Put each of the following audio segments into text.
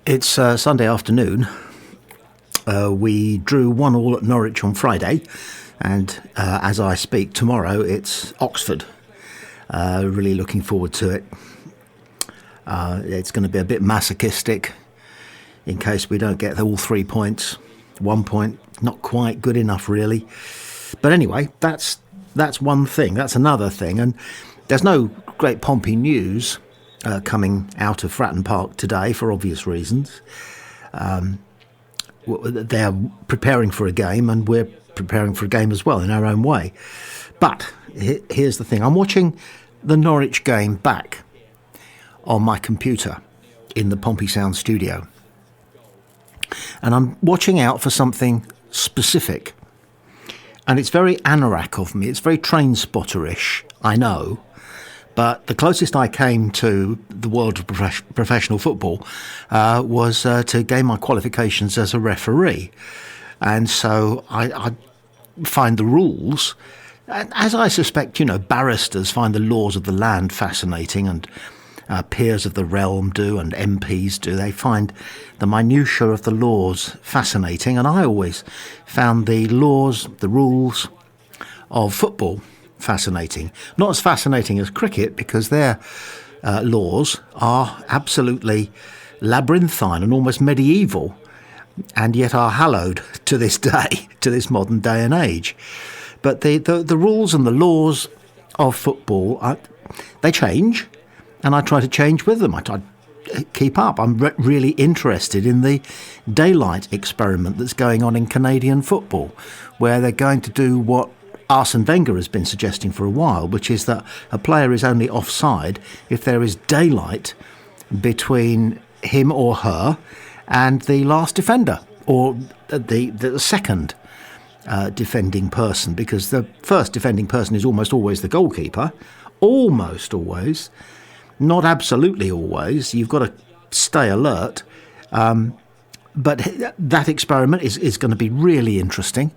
It's Sunday afternoon. We drew 1-1 at Norwich on Friday, and as I speak tomorrow, it's Oxford. Really looking forward to it. It's going to be a bit masochistic in case we don't get all 3 points. 1 point, not quite good enough, really. But anyway, that's one thing. That's another thing. And there's no great Pompey news coming out of Fratton Park today for obvious reasons. They're preparing for a game, and we're preparing for a game as well in our own way. But here's the thing. I'm watching the Norwich game back on my computer in the Pompey Sound studio. And I'm watching out for something specific. And it's very anorak of me. It's very train spotterish, I know. But the closest I came to the world of professional football was to gain my qualifications as a referee. And so I find the rules, as I suspect, barristers find the laws of the land fascinating, and peers of the realm do, and MPs do. They find the minutiae of the laws fascinating, and I always found the laws, the rules of football fascinating. Not as fascinating as cricket, because their laws are absolutely labyrinthine and almost medieval, and yet are hallowed to this day, to this modern day and age. But the rules and the laws of football, they change, and I try to change with them. I try to keep up. I'm really interested in the daylight experiment that's going on in Canadian football, where they're going to do what Arsene Wenger has been suggesting for a while, which is that a player is only offside if there is daylight between him or her and the last defender, or the second defending person, because the first defending person is almost always the goalkeeper. Almost always. Not absolutely always. You've got to stay alert. But that experiment is going to be really interesting.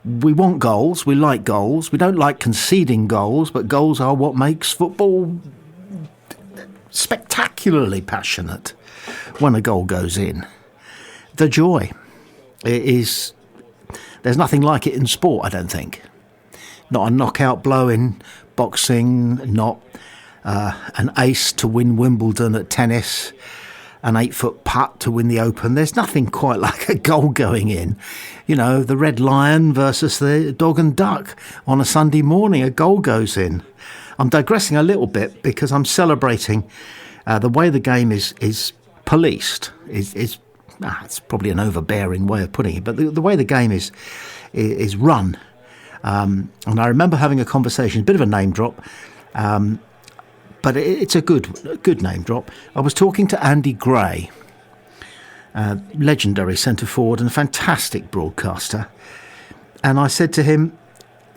We want goals. We like goals. We don't like conceding goals, but goals are what makes football spectacularly passionate when a goal goes in. The joy is... There's nothing like it in sport, I don't think. Not a knockout blow in boxing, not an ace to win Wimbledon at tennis, an 8-foot putt to win the Open. There's nothing quite like a goal going in. The Red Lion versus the Dog and Duck on a Sunday morning, a goal goes in. I'm digressing a little bit because I'm celebrating the way the game is policed. It's probably an overbearing way of putting it, but the way the game is run. And I remember having a conversation, a bit of a name drop, but it's a good name drop. I was talking to Andy Gray, legendary centre forward and a fantastic broadcaster, and I said to him,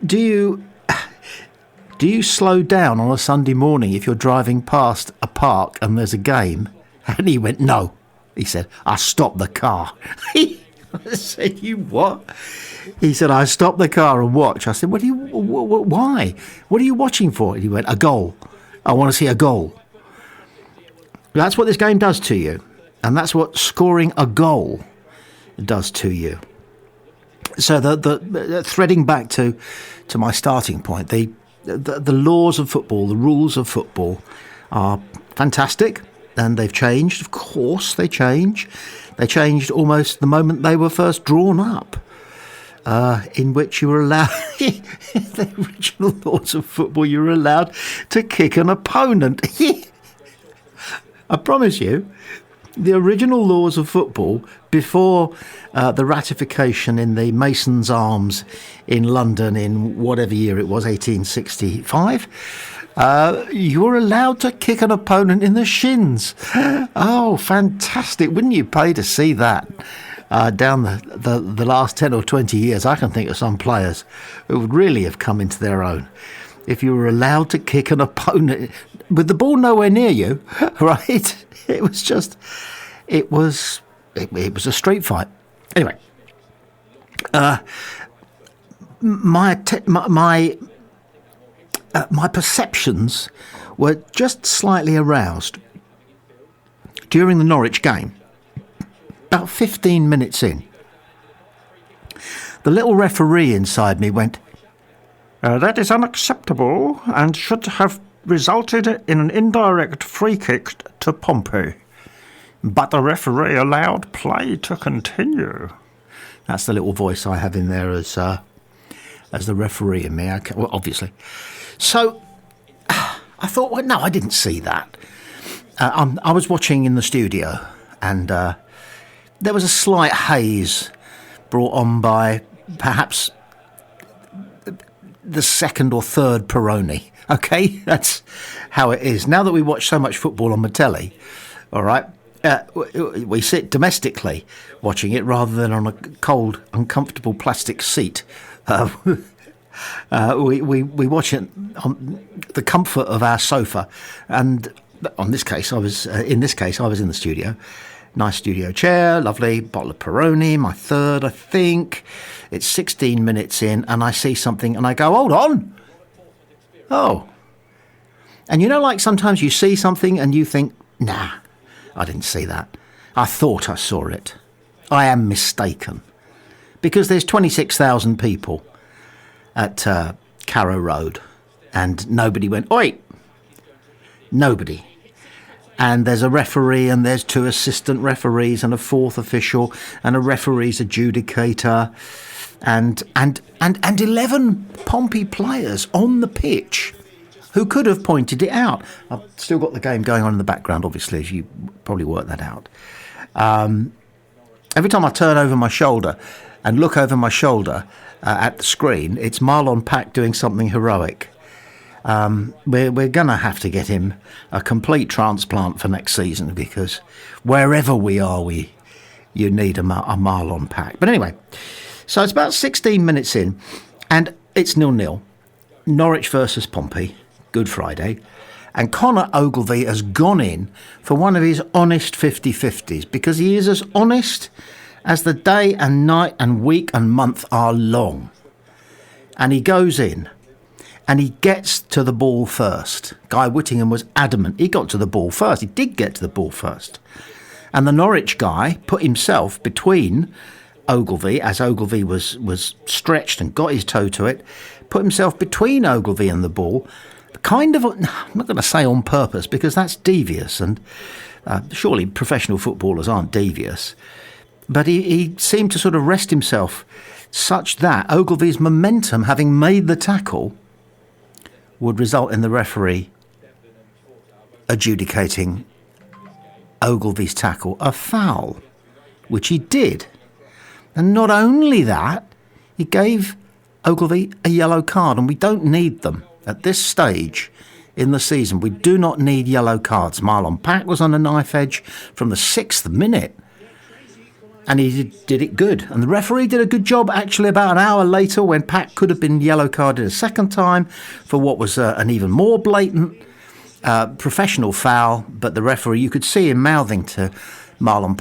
"Do you slow down on a Sunday morning if you're driving past a park and there's a game?" And he went, "No." He said, "I stop the car." I said, "You what?" He said, "I stop the car and watch." I said, "Why? What are you watching for?" And he went, "A goal. I want to see a goal." That's what this game does to you. And that's what scoring a goal does to you. So the threading back to my starting point, the laws of football, the rules of football are fantastic. And they've changed, of course they change. They changed almost the moment they were first drawn up, in which you were allowed, the original laws of football, you were allowed to kick an opponent. I promise you, the original laws of football, before the ratification in the Mason's Arms in London in whatever year it was, 1865, you were allowed to kick an opponent in the shins. Oh, fantastic. Wouldn't you pay to see that? Down the last 10 or 20 years, I can think of some players who would really have come into their own if you were allowed to kick an opponent with the ball nowhere near you, right? It was a street fight. Anyway, my perceptions were just slightly aroused during the Norwich game. about 15 minutes in, the little referee inside me went, "That is unacceptable and should have resulted in an indirect free kick to Pompey. But the referee allowed play to continue." That's the little voice I have in there as the referee in me, well, obviously. So I thought, well, no, I didn't see that. I was watching in the studio, and there was a slight haze brought on by perhaps the second or third Peroni. Okay, that's how it is. Now that we watch so much football on the telly, all right, we sit domestically watching it rather than on a cold, uncomfortable plastic seat. We watch it on the comfort of our sofa, and in this case, I was in the studio. Nice studio chair, lovely bottle of Peroni, my third, I think. It's 16 minutes in, and I see something, and I go, "Hold on! Oh." And you know, like sometimes you see something and you think, "Nah, I didn't see that. I thought I saw it. I am mistaken." Because there's 26,000 people at Carrow Road, and nobody went, "Oi!" Nobody. And there's a referee, and there's two assistant referees, and a fourth official, and a referee's adjudicator, and 11 Pompey players on the pitch who could have pointed it out. I've still got the game going on in the background, obviously, as you probably worked that out. Every time I turn over my shoulder and look over my shoulder at the screen, it's Marlon Pack doing something heroic. We're going to have to get him a complete transplant for next season, because wherever we are, you need a Marlon Pack. But anyway, so it's about 16 minutes in, and it's 0-0. Norwich versus Pompey, Good Friday. And Connor Ogilvie has gone in for one of his honest 50-50s, because he is as honest as the day and night and week and month are long. And he goes in, and he gets to the ball first. Guy Whittingham was adamant he got to the ball first. He did get to the ball first. And the Norwich guy put himself between Ogilvie, as Ogilvie was stretched and got his toe to it, put himself between Ogilvie and the ball, kind of, I'm not going to say on purpose, because that's devious, and surely professional footballers aren't devious. But he seemed to sort of rest himself such that Ogilvie's momentum, having made the tackle, would result in the referee adjudicating Ogilvie's tackle a foul, which he did. And not only that, he gave Ogilvie a yellow card, and we don't need them at this stage in the season. We do not need yellow cards. Marlon Pack was on a knife edge from the 6th minute, and he did it good. And the referee did a good job, actually, about an hour later, when Pack could have been yellow carded a second time for what was an even more blatant professional foul. But the referee, you could see him mouthing to Marlon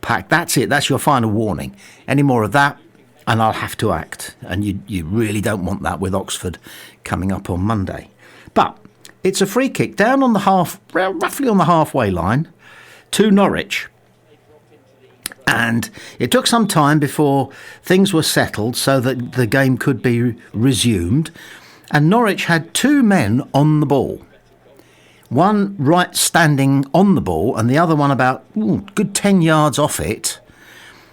Pack, "That's it, that's your final warning. Any more of that, and I'll have to act." And you really don't want that with Oxford coming up on Monday. But it's a free kick down on the roughly on the halfway line to Norwich. And it took some time before things were settled so that the game could be resumed. And Norwich had two men on the ball. One right standing on the ball, and the other one about good 10 yards off it.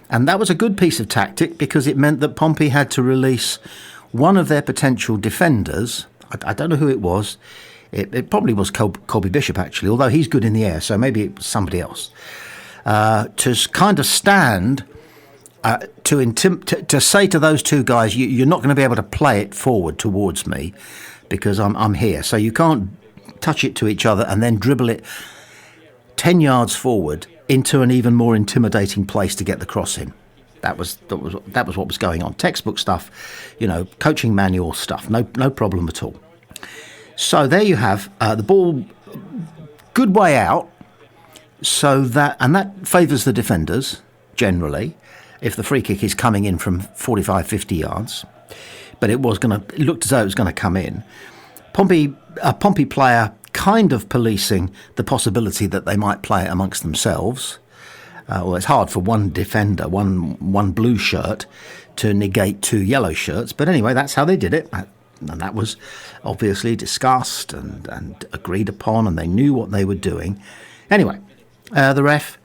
And that was a good piece of tactic, because it meant that Pompey had to release one of their potential defenders. I don't know who it was. It probably was Colby Bishop, actually, although he's good in the air, so maybe it was somebody else. To kind of stand, to say to those two guys, you're not going to be able to play it forward towards me, because I'm here. So you can't touch it to each other and then dribble it 10 yards forward into an even more intimidating place to get the cross in. That was what was going on. Textbook stuff, coaching manual stuff. No problem at all. So there you have the ball, good way out. So that favours the defenders generally, if the free kick is coming in from 45, 50 yards. But it looked as though it was going to come in. A Pompey player kind of policing the possibility that they might play it amongst themselves. Well, it's hard for one defender, one blue shirt, to negate 2 yellow shirts. But anyway, that's how they did it. And that was obviously discussed and agreed upon, and they knew what they were doing. Anyway, the ref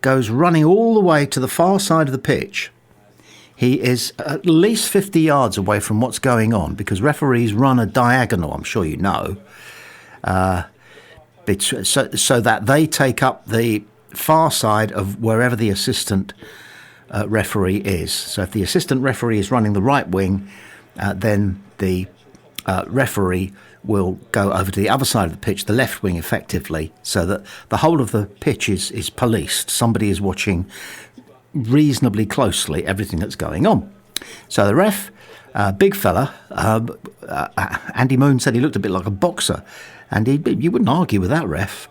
goes running all the way to the far side of the pitch. He is at least 50 yards away from what's going on, because referees run a diagonal, I'm sure you know, so that they take up the far side of wherever the assistant referee is. So if the assistant referee is running the right wing, then the referee will go over to the other side of the pitch, the left wing effectively, so that the whole of the pitch is policed. Somebody is watching reasonably closely everything that's going on. So the ref, big fella, Andy Moon said he looked a bit like a boxer, and you wouldn't argue with that ref.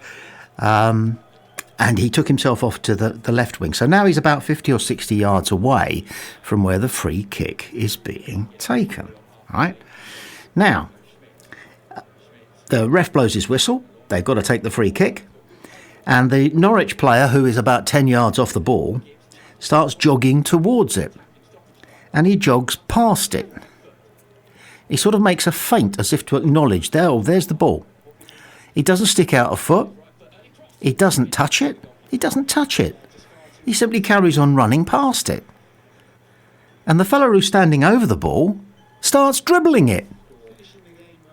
And he took himself off to the left wing. So now he's about 50 or 60 yards away from where the free kick is being taken. Right? Now, the ref blows his whistle. They've got to take the free kick. And the Norwich player, who is about 10 yards off the ball, starts jogging towards it. And he jogs past it. He sort of makes a feint as if to acknowledge, there's the ball. He doesn't stick out a foot. He doesn't touch it. He doesn't touch it. He simply carries on running past it. And the fellow who's standing over the ball starts dribbling it.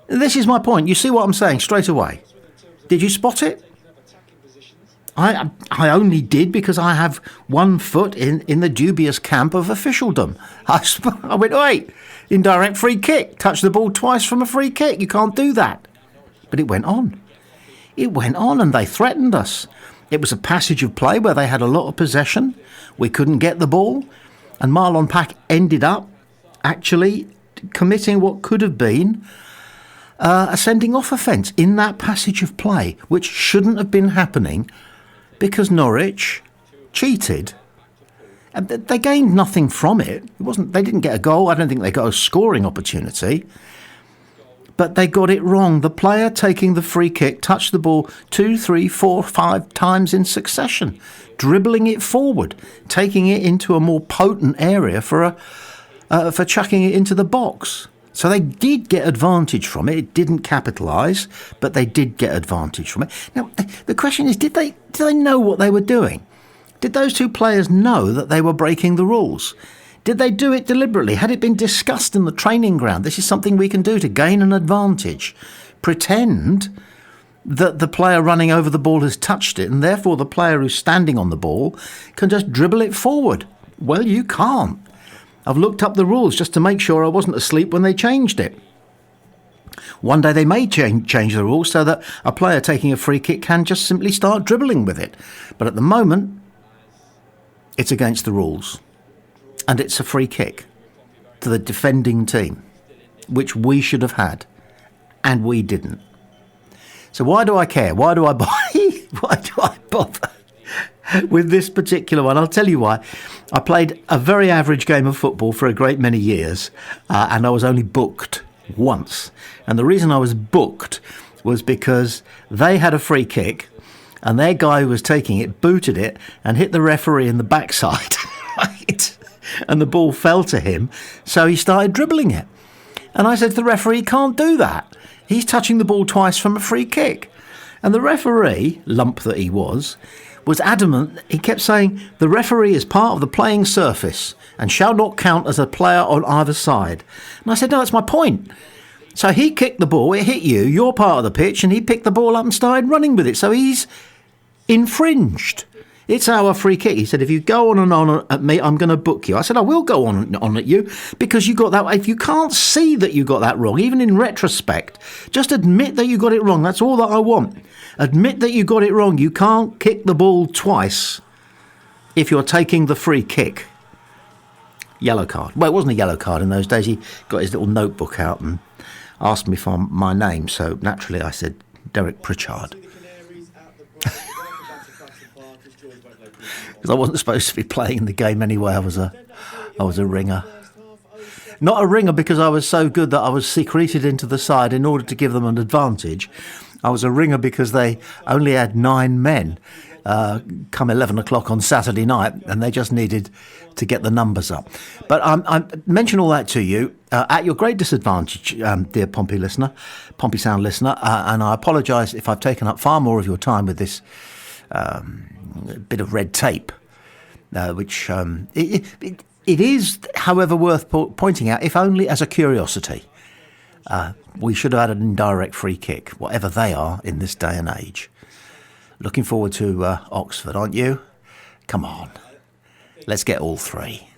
This is my point. You see what I'm saying straight away. Did you spot it? I only did because I have one foot in the dubious camp of officialdom. I went, wait, indirect free kick. Touch the ball twice from a free kick. You can't do that. But it went on. It went on, and they threatened us. It was a passage of play where they had a lot of possession. We couldn't get the ball. And Marlon Pack ended up actually committing what could have been a sending off offence in that passage of play, which shouldn't have been happening because Norwich cheated. And they gained nothing from it. They didn't get a goal. I don't think they got a scoring opportunity. But they got it wrong. The player taking the free kick touched the ball 2, 3, 4, 5 times in succession, dribbling it forward, taking it into a more potent area for chucking it into the box. So they did get advantage from it. It didn't capitalise, but they did get advantage from it. Now, the question is, did they know what they were doing? Did those 2 players know that they were breaking the rules? Did they do it deliberately? Had it been discussed in the training ground? This is something we can do to gain an advantage. Pretend that the player running over the ball has touched it, and therefore the player who's standing on the ball can just dribble it forward. Well, you can't. I've looked up the rules just to make sure I wasn't asleep when they changed it. One day they may change the rules so that a player taking a free kick can just simply start dribbling with it. But at the moment, it's against the rules. And it's a free kick to the defending team, which we should have had, and we didn't. So why do I care? Why do I why do I bother with this particular one? I'll tell you why. I played a very average game of football for a great many years, and I was only booked once. And the reason I was booked was because they had a free kick, and their guy who was taking it booted it and hit the referee in the backside. Right? And the ball fell to him, so he started dribbling it. And I said to the referee, he can't do that. He's touching the ball twice from a free kick. And the referee, lump that he was adamant. He kept saying, the referee is part of the playing surface and shall not count as a player on either side. And I said, no, that's my point. So he kicked the ball, it hit you, you're part of the pitch, and he picked the ball up and started running with it. So he's infringed. It's our free kick. He said, if you go on and on at me, I'm going to book you. I said, I will go on at you because you got that. If you can't see that you got that wrong, even in retrospect, just admit that you got it wrong. That's all that I want. Admit that you got it wrong. You can't kick the ball twice if you're taking the free kick. Yellow card. Well, it wasn't a yellow card in those days. He got his little notebook out and asked me for my name. So naturally I said, Derek Pritchard. Because I wasn't supposed to be playing in the game anyway. I was a ringer. Not a ringer because I was so good that I was secreted into the side in order to give them an advantage. I was a ringer because they only had 9 men come 11 o'clock on Saturday night, and they just needed to get the numbers up. But I mention all that to you at your great disadvantage, dear Pompey Sound listener, and I apologise if I've taken up far more of your time with this bit of red tape, which it is, however, worth pointing out, if only as a curiosity. We should have had an indirect free kick, whatever they are in this day and age. Looking forward to Oxford, aren't you? Come on, let's get all three.